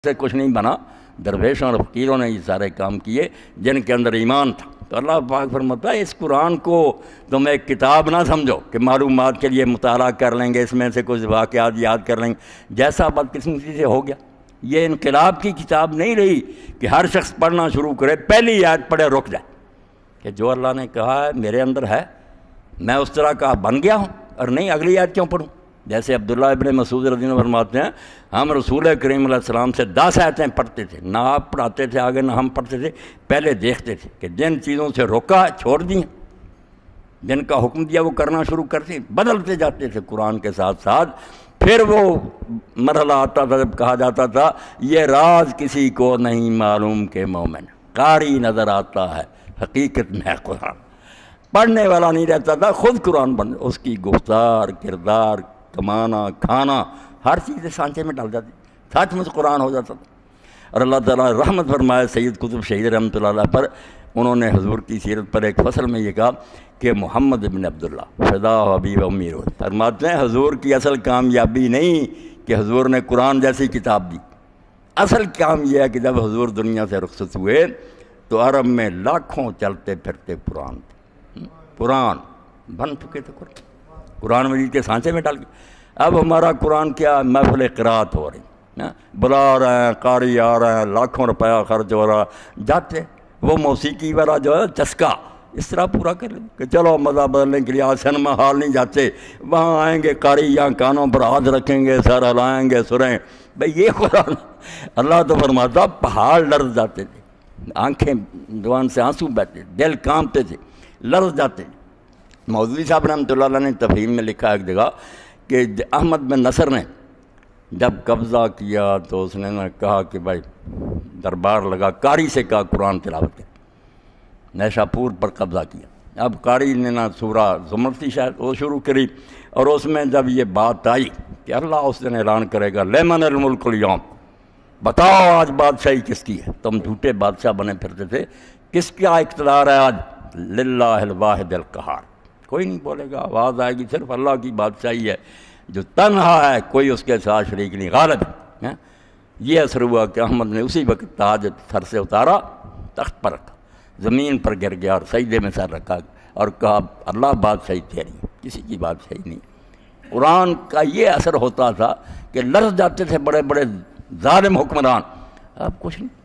سے کچھ نہیں بنا، درویشوں اور فقیروں نے یہ سارے کام کیے جن کے اندر ایمان تھا۔ تو اللہ پاک فرماتا ہے اس قرآن کو تم ایک کتاب نہ سمجھو کہ معلومات کے لیے مطالعہ کر لیں گے، اس میں سے کچھ واقعات یاد کر لیں گے، جیسا بدقسمتی سے ہو گیا۔ یہ انقلاب کی کتاب نہیں رہی کہ ہر شخص پڑھنا شروع کرے، پہلی آیت پڑھے رک جائے کہ جو اللہ نے کہا ہے میرے اندر ہے، میں اس طرح کا بن گیا ہوں، اور نہیں اگلی آیت کیوں پڑھوں۔ جیسے عبداللہ ابن مسعود رضی اللہ عنہ فرماتے ہیں ہم رسول کریم علیہ السلام سے 10 آیتیں پڑھتے تھے، نہ آپ پڑھاتے تھے آگے نہ ہم پڑھتے تھے، پہلے دیکھتے تھے کہ جن چیزوں سے روکا چھوڑ دیں، جن کا حکم دیا وہ کرنا شروع کرتے، بدلتے جاتے تھے قرآن کے ساتھ ساتھ۔ پھر وہ مرحلہ آتا تھا جب کہا جاتا تھا یہ راز کسی کو نہیں معلوم کہ مومن قاری نظر آتا ہے، حقیقت میں قرآن پڑھنے والا نہیں رہتا تھا، خود قرآن بن اس کی گفتار، کردار، کمانا، کھانا، ہر چیز سانچے میں ڈال جاتی، سچ مچ قرآن ہو جاتا تھا۔ اور اللہ تعالیٰ رحمت فرمائے سید قطب شہید رحمۃ اللہ علیہ پر، انہوں نے حضور کی سیرت پر ایک فصل میں یہ کہا کہ محمد بن عبداللہ فدا حبیب امیر فرماتے ہیں حضور کی اصل کامیابی نہیں کہ حضور نے قرآن جیسی کتاب دی، اصل کام یہ ہے کہ جب حضور دنیا سے رخصت ہوئے تو عرب میں لاکھوں چلتے پھرتے قرآن بن چکے تھے، قرآن مجید کے سانچے میں ڈال کے۔ اب ہمارا قرآن کیا محفل قرات ہو رہی، بلا رہے ہیں، قاری آ رہے ہیں، لاکھوں روپیہ خرچ ہو رہا، جاتے وہ موسیقی والا جو ہے چسکا اس طرح پورا کر لیں کہ چلو مزہ بدلنے کے لیے آج سنیما ہال نہیں جاتے، وہاں آئیں گے قاری یہاں کانوں پر ہاتھ رکھیں گے، سر ہلائیں گے، سریں بھئی یہ قرآن۔ اللہ تو فرماتا پہاڑ لرز جاتے تھے، آنکھیں جوان سے آنسو بہتے، دل کانپتے تھے، لرز جاتے۔ مودودی صاحب رحمۃ اللہ علیہ نے تفہیم میں لکھا ایک جگہ کہ احمد بن نصر نے جب قبضہ کیا تو اس نے کہا کہ بھائی دربار لگا، قاری سے کہا قرآن تلاوت کر، نیشا پور پر قبضہ کیا۔ اب قاری نے نہ سورہ زمر تھی شاید وہ شروع کری، اور اس میں جب یہ بات آئی کہ اللہ اس دن اعلان کرے گا لمن الملک اليوم، بتاؤ آج بادشاہی کس کی ہے، تم جھوٹے بادشاہ بنے پھرتے تھے، کس کا اقتدار ہے آج، للہ الواحد القہار، کوئی نہیں بولے گا، آواز آئے گی صرف اللہ کی بادشاہی ہے جو تنہا ہے، کوئی اس کے ساتھ شریک نہیں، غالب ہے۔ یہ اثر ہوا کہ احمد نے اسی وقت تاج سر سے اتارا، تخت پر رکھا، زمین پر گر گیا اور سجدے میں سر رکھا اور کہا اللہ بادشاہی تیری، کسی کی بادشاہی نہیں۔ قرآن کا یہ اثر ہوتا تھا کہ لرز جاتے تھے بڑے بڑے ظالم حکمران، اب کچھ نہیں،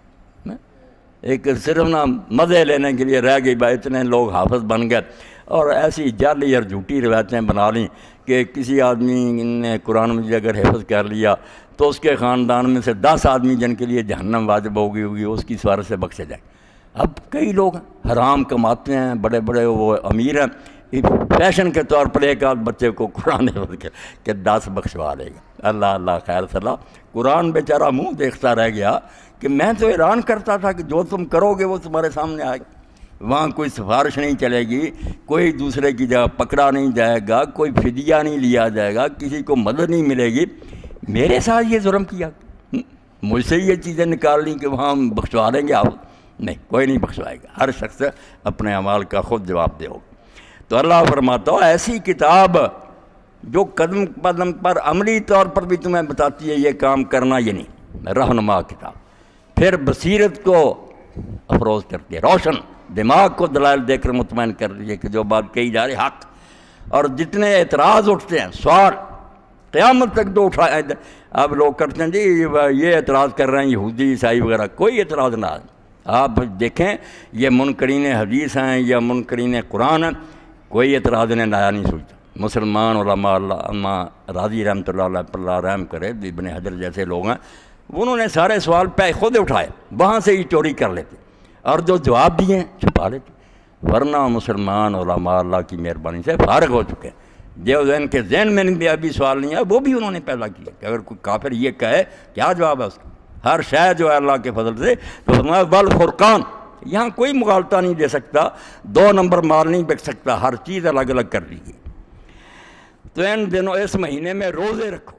ایک صرف نہ مزے لینے کے لیے رہ گئی، بھائی اتنے لوگ حافظ بن گئے اور ایسی جعلی اور جھوٹی روایتیں بنا لیں کہ کسی آدمی نے قرآن مجید اگر حفظ کر لیا تو اس کے خاندان میں سے 10 آدمی جن کے لیے جہنم واجب ہوگی اس کی سفارش سے بخشے جائے۔ اب کئی لوگ حرام کماتے ہیں، بڑے بڑے وہ امیر ہیں، فیشن کے طور پر ایک آدھ بچے کو قرآن حفظ کہ 10 بخشوا لے گا، اللہ اللہ خیر صلاح۔ قرآن بیچارہ منہ دیکھتا رہ گیا کہ میں تو اعلان کرتا تھا کہ جو تم کرو گے وہ تمہارے سامنے آئے گا، وہاں کوئی سفارش نہیں چلے گی، کوئی دوسرے کی جگہ پکڑا نہیں جائے گا، کوئی فدیہ نہیں لیا جائے گا، کسی کو مدد نہیں ملے گی۔ میرے ساتھ یہ ظلم کیا، مجھ سے یہ چیزیں نکال لیں کہ وہاں ہم بخشوا دیں گے، آپ نہیں، کوئی نہیں بخشوائے گا، ہر شخص اپنے اعمال کا خود جواب دے ہوگا۔ تو اللہ فرماتا ہو ایسی کتاب جو قدم قدم پر عملی طور پر بھی تمہیں بتاتی ہے یہ کام کرنا، یہ نہیں، رہنما کتاب، پھر بصیرت کو افروز کرتی ہے، روشن دماغ کو دلائل دے کر مطمئن کر دیجیے کہ جو بات کہی جا رہی حق، اور جتنے اعتراض اٹھتے ہیں سوال قیامت تک تو اٹھائے، اب لوگ کرتے ہیں جی یہ اعتراض کر رہے ہیں یہودی عیسائی وغیرہ، کوئی اعتراض نہ، آپ دیکھیں یہ منکرین حدیث ہیں یا منکرین قرآن ہیں، کوئی اعتراض انہیں نیا نہیں سوچتا۔ مسلمان علماء راضی رحمۃ اللہ علیہ پر اللہ رحم کرے، ابن حجر جیسے لوگ ہیں، انہوں نے سارے سوال پہ خود اٹھائے، وہاں سے ہی چوری کر لیتے اور جو جواب دیے ہیں چھپا لیتے، ورنہ مسلمان علماء اللہ کی مہربانی سے فارغ ہو چکے ہیں۔ جو ان کے ذہن میں بھی ابھی سوال نہیں ہے وہ بھی انہوں نے پیدا کیا کہ اگر کوئی کافر یہ کہے کیا جواب ہے اس کا، ہر شے جو ہے اللہ کے فضل سے، تو فرمایا والفرقان، یہاں کوئی مغالطہ نہیں دے سکتا، 2 نمبر مال نہیں بک سکتا، ہر چیز الگ الگ کر دی گئی۔ تو ان دنوں اس مہینے میں روزے رکھو،